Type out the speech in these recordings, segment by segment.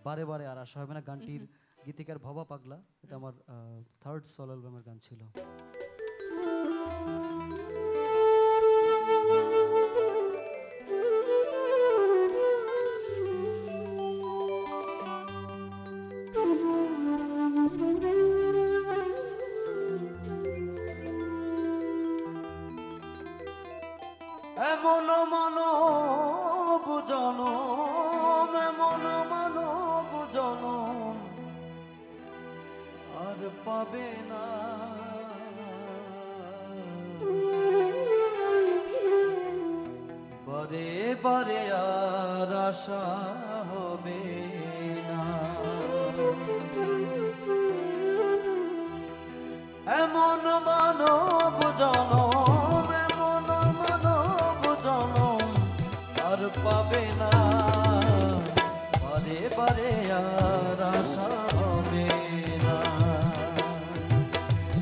বারে বারে আর আশা হবে না গানটির গীতিকার ভবা পাগলা, এটা আমার থার্ড সোলো অ্যালবামের গান ছিল। এমন মানব জনম, এমন মানব জনম আর পাবে না, বারে বারে আর আশা হবে না। এমন মানব জনম, এমন মানব জনম আর পাবে না, বারে বারে আর আশা হবে না,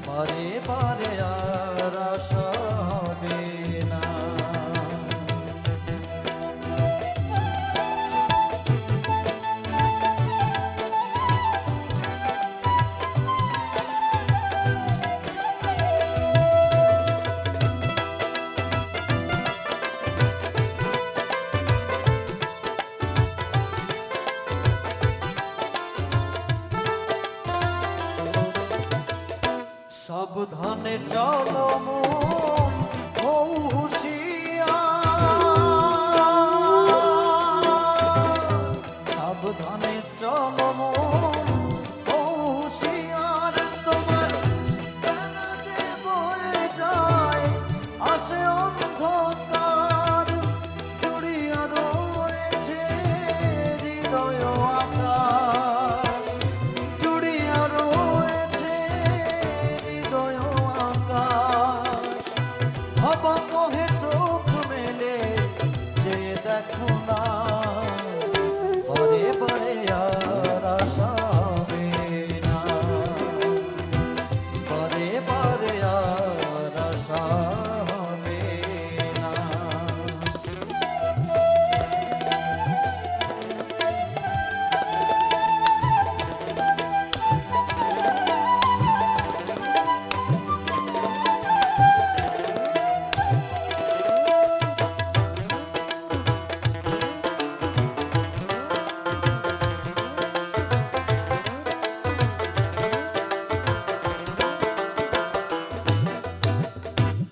বারে বারে আর আশা হবে না। সাবধানে চলো মন, হও হুঁশিয়ার, সাবধানে চলো মন, হও হুঁশিয়ার, তোমার প্রাণ যে বয়ে যায় আসে অন্ধকার, জুড়িয়া রয়েছে হৃদয় আকাশ, জুড়িয়া রয়েছে হৃদয় আকাশ। ভাবা কহে চোখ মেলে যে দেখো না, বারে বারে আর আশা হবে না, বারে বারে আর আশা হবে না।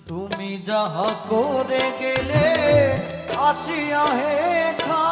তুমি যাহা করে গেলে আসিয়া হে খা